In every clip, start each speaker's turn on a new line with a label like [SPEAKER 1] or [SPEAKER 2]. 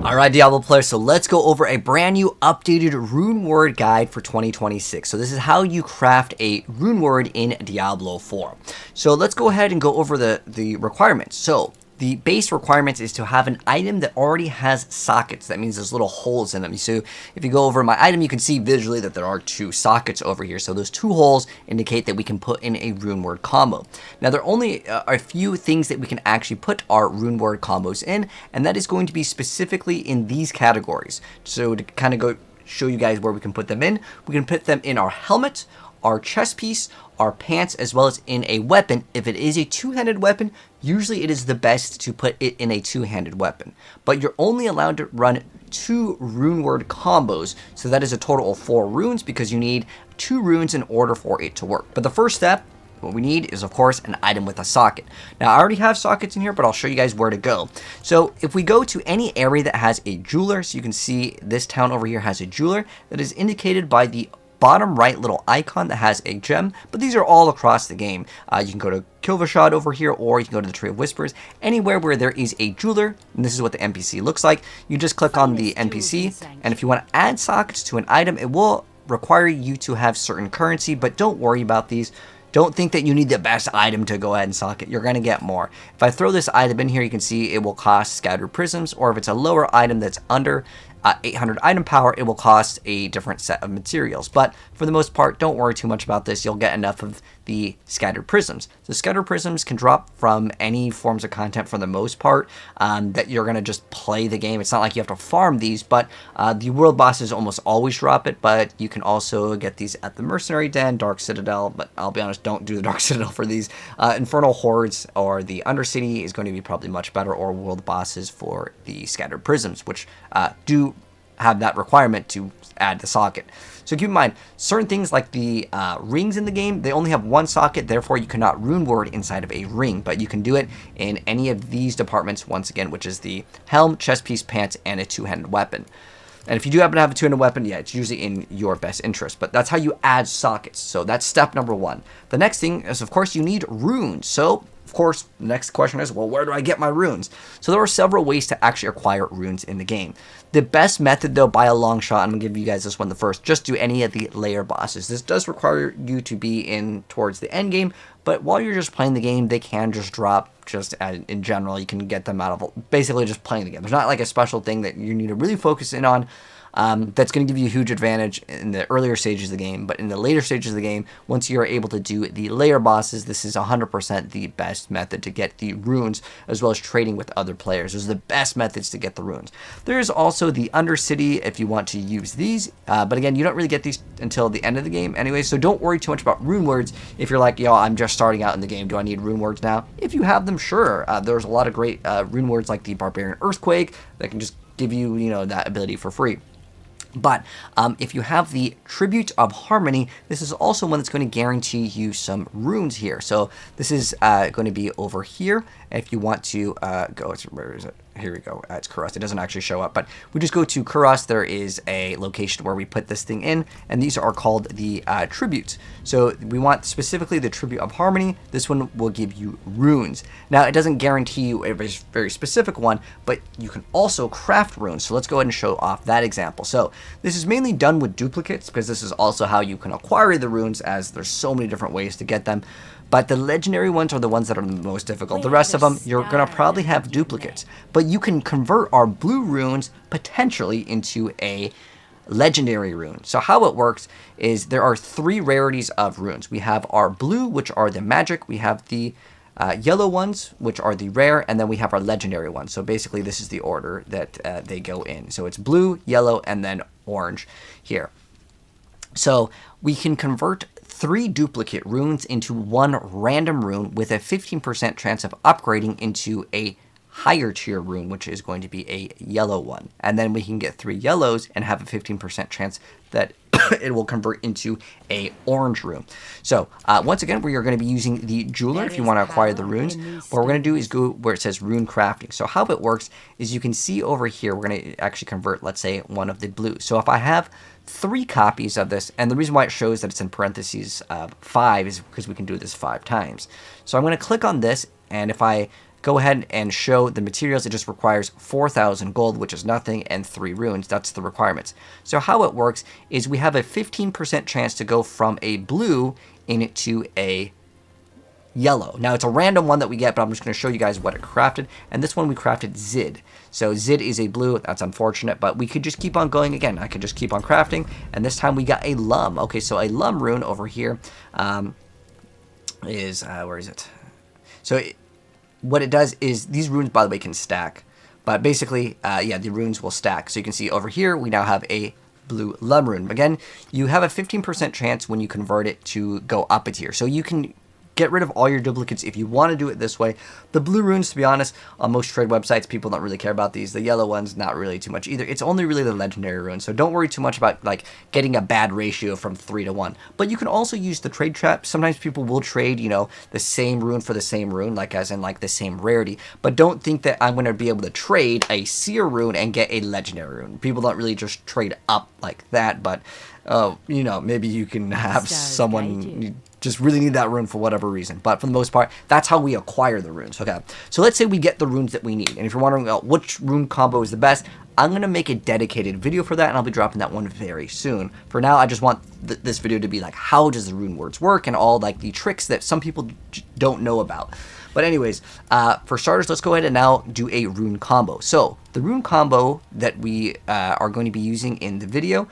[SPEAKER 1] Alright, Diablo players, so let's go over a brand new updated rune word guide for 2026. So this is how you craft a rune word in Diablo 4. So let's go ahead and go over the requirements. So the base requirements is to have an item that already has sockets. That means there's little holes in them. So if you go over my item, you can see visually that there are 2 sockets over here. So those 2 holes indicate that we can put in a rune word combo. Now there are only a few things that we can actually put our rune word combos in, and that is going to be specifically in these categories. So to kind of go show you guys where we can put them in, we can put them in our helmet, our chest piece, our pants, as well as in a weapon. If it is a 2-handed weapon, usually it is the best to put it in a 2-handed weapon. But you're only allowed to run 2 rune word combos, so that is a total of 4 runes because you need 2 runes in order for it to work. But the first step, what we need is, of course, an item with a socket. Now, I already have sockets in here, but I'll show you guys where to go. So if we go to any area that has a jeweler, so you can see this town over here has a jeweler that is indicated by the bottom right little icon that has a gem, but these are all across the game. You can go to Kilvashad over here, or you can go to the Tree of Whispers. Anywhere where there is a jeweler, and this is what the NPC looks like, you just click on the NPC, and if you want to add sockets to an item, it will require you to have certain currency, but don't worry about these. Don't think that you need the best item to go ahead and socket. You're going to get more. If I throw this item in here, you can see it will cost scattered prisms, or if it's a lower item that's under 800 item power, it will cost a different set of materials. But for the most part, don't worry too much about this. You'll get enough of the scattered prisms. So scattered prisms can drop from any forms of content for the most part, that you're going to just play the game. It's not like you have to farm these, but the world bosses almost always drop it, but you can also get these at the Mercenary Den, Dark Citadel, but I'll be honest, don't do the Dark Citadel for these. Infernal Hordes or the Undercity is going to be probably much better, or world bosses for the scattered prisms, which do have that requirement to add the socket. So keep in mind, certain things like the rings in the game, they only have 1 socket, therefore you cannot rune word inside of a ring, but you can do it in any of these departments, once again, which is the helm, chest piece, pants, and a 2-handed weapon. And if you do happen to have a 2-handed weapon, yeah, it's usually in your best interest, but that's how you add sockets. So that's step number 1. The next thing is, of course, you need runes. So of course, the next question is, well, where do I get my runes? So there are several ways to actually acquire runes in the game. The best method, though, by a long shot, I'm going to give you guys this one the first, just do any of the layer bosses. This does require you to be in towards the end game, but while you're just playing the game, they can just drop just in general. You can get them out of basically just playing the game. There's not like a special thing that you need to really focus in on. That's going to give you a huge advantage in the earlier stages of the game, but in the later stages of the game, once you're able to do the layer bosses, this is 100% the best method to get the runes, as well as trading with other players. Those are the best methods to get the runes. There's also the Undercity if you want to use these, but again, you don't really get these until the end of the game anyway, so don't worry too much about rune words. If you're like, yo, I'm just starting out in the game, do I need rune words now? If you have them, sure. There's a lot of great rune words like the Barbarian Earthquake that can just give you, that ability for free. But if you have the Tribute of Harmony, this is also one that's going to guarantee you some runes here. So this is going to be over here. If you want to go, where is it? Here we go. It's Kuros. It doesn't actually show up, but we just go to Kuros. There is a location where we put this thing in, and these are called the tributes. So we want specifically the Tribute of Harmony. This one will give you runes. Now, it doesn't guarantee you a very specific one, but you can also craft runes. So let's go ahead and show off that example. So this is mainly done with duplicates, because this is also how you can acquire the runes, as there's so many different ways to get them. But the legendary ones are the ones that are the most difficult. The rest of them, you're going to probably have duplicates. But you can convert our blue runes potentially into a legendary rune. So how it works is there are 3 rarities of runes. We have our blue, which are the magic. We have the yellow ones, which are the rare, and then we have our legendary ones. So basically, this is the order that they go in. So it's blue, yellow, and then orange here. So we can convert 3 duplicate runes into 1 random rune with a 15% chance of upgrading into a higher tier rune, which is going to be a yellow one. And then we can get 3 yellows and have a 15% chance that it will convert into a orange rune. So once again, we are going to be using the jeweler if you want to acquire the runes. What we're going to do is go where it says rune crafting. So how it works is you can see over here, we're going to actually convert, let's say, one of the blue. So if I have 3 copies of this, and the reason why it shows that it's in parentheses 5 is because we can do this 5 times. So I'm going to click on this, and if I go ahead and show the materials. It just requires 4,000 gold, which is nothing, and 3 runes. That's the requirements. So how it works is we have a 15% chance to go from a blue into a yellow. Now it's a random one that we get, but I'm just going to show you guys what it crafted. And this one we crafted Zid. So Zid is a blue. That's unfortunate, but we could just keep on going again. I could just keep on crafting, and this time we got a Lum. Okay, so a Lum rune over here is where is it? So what it does is these runes, by the way, can stack, but basically, yeah, the runes will stack. So you can see over here we now have a blue Lum rune. Again, you have a 15% chance when you convert it to go up a tier. So you can get rid of all your duplicates if you want to do it this way. The blue runes, to be honest, on most trade websites, people don't really care about these. The yellow ones, not really too much either. It's only really the legendary runes, so don't worry too much about like getting a bad ratio from 3 to 1. But you can also use the trade trap. Sometimes people will trade, you know, the same rune for the same rune, like as in like the same rarity. But don't think that I'm going to be able to trade a seer rune and get a legendary rune. People don't really just trade up like that, but you know, maybe you can have someone just really need that rune for whatever reason. But for the most part, that's how we acquire the runes. Okay, so let's say we get the runes that we need. And if you're wondering which rune combo is the best, I'm going to make a dedicated video for that, and I'll be dropping that one very soon. For now, I just want this video to be like, how does the Runewords work, and all like the tricks that some people don't know about. But anyways, for starters, let's go ahead and now do a rune combo. So the rune combo that we are going to be using in the video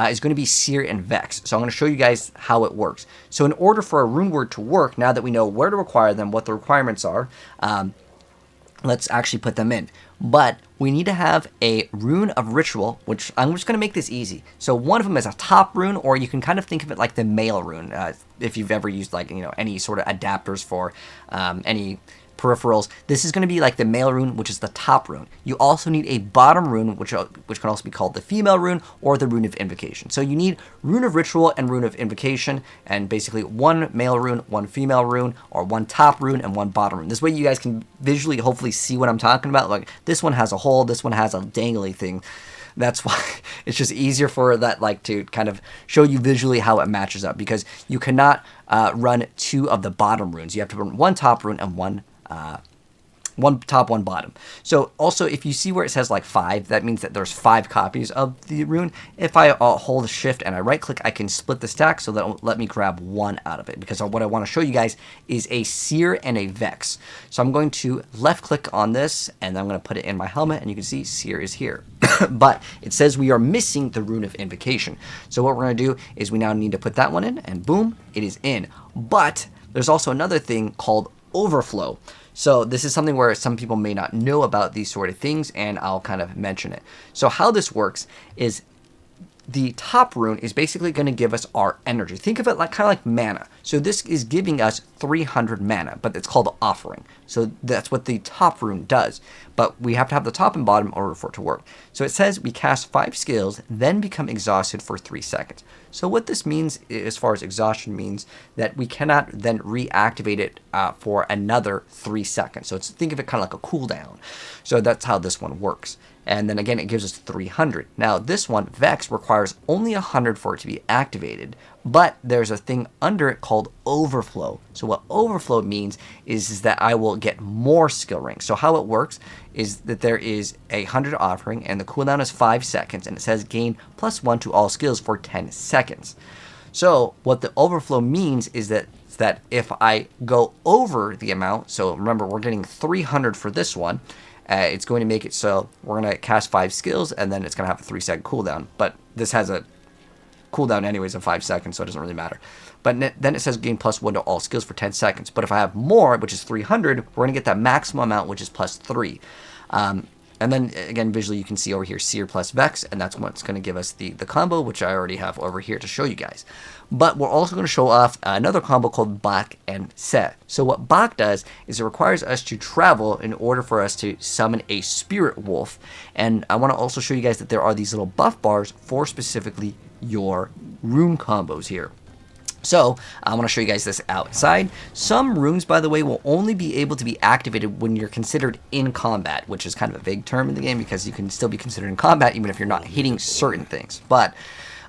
[SPEAKER 1] is going to be Seer and Vex. So I'm going to show you guys how it works. So in order for a rune word to work, now that we know where to acquire them, what the requirements are, let's actually put them in. But we need to have a rune of ritual, which I'm just going to make this easy. So one of them is a top rune, or you can kind of think of it like the male rune, if you've ever used like, you know, any sort of adapters for any peripherals. This is going to be like the male rune, which is the top rune. You also need a bottom rune, which can also be called the female rune or the rune of invocation. So you need rune of ritual and rune of invocation, and basically one male rune, one female rune, or one top rune and one bottom rune. This way you guys can visually hopefully see what I'm talking about. Like this one has a hole, this one has a dangly thing. That's why it's just easier for that, like, to kind of show you visually how it matches up, because you cannot run 2 of the bottom runes. You have to run one top rune and one top, one bottom. So also, if you see where it says like 5, that means that there's 5 copies of the rune. If I hold shift and I right click, I can split the stack, so that will let me grab 1 out of it, because what I want to show you guys is a Seer and a Vex. So I'm going to left click on this, and I'm going to put it in my helmet, and you can see Seer is here. But it says we are missing the rune of invocation. So what we're going to do is we now need to put that one in, and boom, it is in. But there's also another thing called overflow. So this is something where some people may not know about these sort of things, and I'll kind of mention it. So how this works is the top rune is basically going to give us our energy. Think of it like kind of like mana. So this is giving us 300 mana, but it's called offering. So that's what the top rune does. But we have to have the top and bottom in order for it to work. So it says we cast 5 skills, then become exhausted for 3 seconds. So what this means, as far as exhaustion, means that we cannot then reactivate it for another 3 seconds. So think of it kind of like a cooldown. So that's how this one works. And then again, it gives us 300. Now this one, Vex, requires only 100 for it to be activated, but there's a thing under it called overflow. So what overflow means is that I will get more skill ranks. So how it works is that there is 100 offering, and the cooldown is 5 seconds, and it says gain +1 to all skills for 10 seconds. So what the overflow means is that if I go over the amount, so remember we're getting 300 for this one, it's going to make it so we're going to cast 5 skills, and then it's going to have a 3-second cooldown. But this has a cooldown anyways of 5 seconds, so it doesn't really matter. But then it says gain +1 to all skills for 10 seconds. But if I have more, which is 300, we're going to get that maximum amount, which is +3. And then again, visually you can see over here Seer plus Vex, and that's what's going to give us the combo, which I already have over here to show you guys. But we're also going to show off another combo called Bak and Set. So what Bak does is it requires us to travel in order for us to summon a spirit wolf. And I want to also show you guys that there are these little buff bars for specifically your rune combos here. So I want to show you guys this outside. Some runes, by the way, will only be able to be activated when you're considered in combat, which is kind of a vague term in the game because you can still be considered in combat even if you're not hitting certain things. But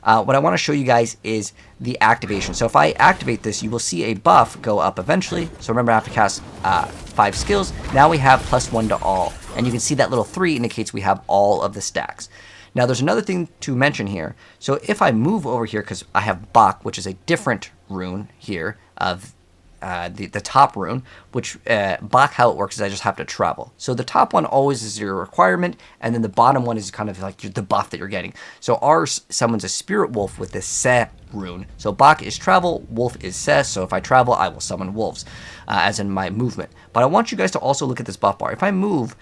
[SPEAKER 1] What I want to show you guys is the activation. So if I activate this, you will see a buff go up eventually. So remember, I have to cast 5 skills. Now we have +1 to all. And you can see that little 3 indicates we have all of the stacks. Now there's another thing to mention here. So if I move over here, because I have Bach, which is a different rune here of the top rune, which Bach, how it works is I just have to travel. So the top one always is your requirement, and then the bottom one is kind of like the buff that you're getting. So ours summons a spirit wolf with the Se rune. So Bach is travel, wolf is Se, so if I travel, I will summon wolves, as in my movement. But I want you guys to also look at this buff bar. If I move,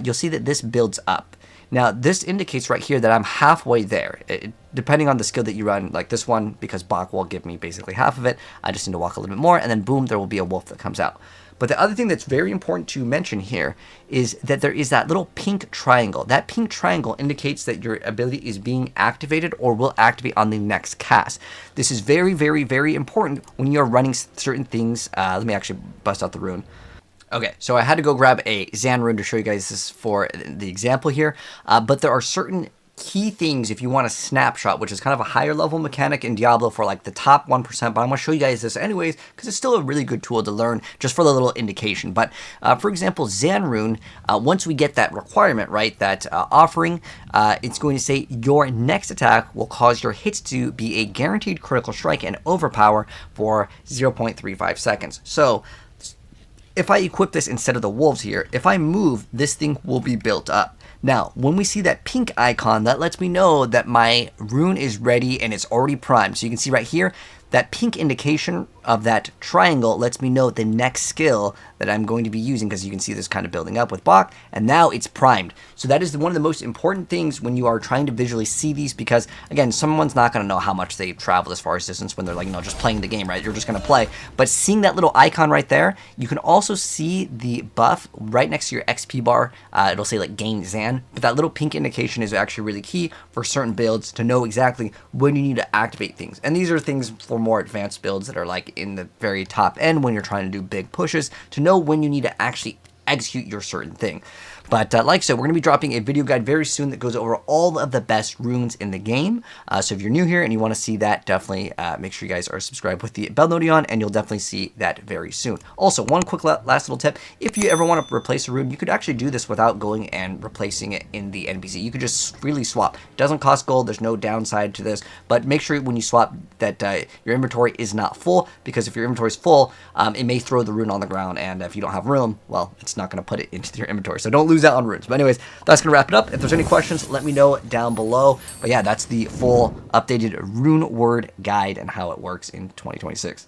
[SPEAKER 1] you'll see that this builds up. Now, this indicates right here that I'm halfway there. Depending on the skill that you run, like this one, because Bach will give me basically half of it, I just need to walk a little bit more, and then boom, there will be a wolf that comes out. But the other thing that's very important to mention here is that there is that little pink triangle. That pink triangle indicates that your ability is being activated or will activate on the next cast. This is very, very, very important when you're running certain things. Let me actually bust out the rune. Okay, so I had to go grab a Zan rune to show you guys this for the example here, but there are certain key things if you want a snapshot, which is kind of a higher level mechanic in Diablo for like the top 1%, but I'm going to show you guys this anyways because it's still a really good tool to learn just for the little indication. But for example, Zan rune, once we get that requirement, right, that offering, it's going to say your next attack will cause your hits to be a guaranteed critical strike and overpower for 0.35 seconds. So if I equip this instead of the wolves here, if I move, this thing will be built up. Now, when we see that pink icon, that lets me know that my rune is ready and it's already primed. So you can see right here, that pink indication of that triangle lets me know the next skill that I'm going to be using, because you can see this kind of building up with Bach, and now it's primed. So that is one of the most important things when you are trying to visually see these, because again, someone's not going to know how much they travel as far as distance when they're like, just playing the game, right? You're just going to play. But seeing that little icon right there, you can also see the buff right next to your XP bar. It'll say like gain Zan, but that little pink indication is actually really key for certain builds to know exactly when you need to activate things. And these are things for more advanced builds that are like in the very top end when you're trying to do big pushes, to know when you need to actually execute your certain thing. But like I said, we're going to be dropping a video guide very soon that goes over all of the best runes in the game. So if you're new here and you want to see that, definitely make sure you guys are subscribed with the bell notification on, and you'll definitely see that very soon. Also, one quick last little tip. If you ever want to replace a rune, you could actually do this without going and replacing it in the NPC. You could just freely swap. It doesn't cost gold. There's no downside to this. But make sure when you swap that your inventory is not full, because if your inventory is full, it may throw the rune on the ground. And if you don't have room, well, it's not going to put it into your inventory. So don't lose out on runes. But anyways, that's going to wrap it up. If there's any questions, let me know down below. But yeah, that's the full updated rune word guide and how it works in 2026.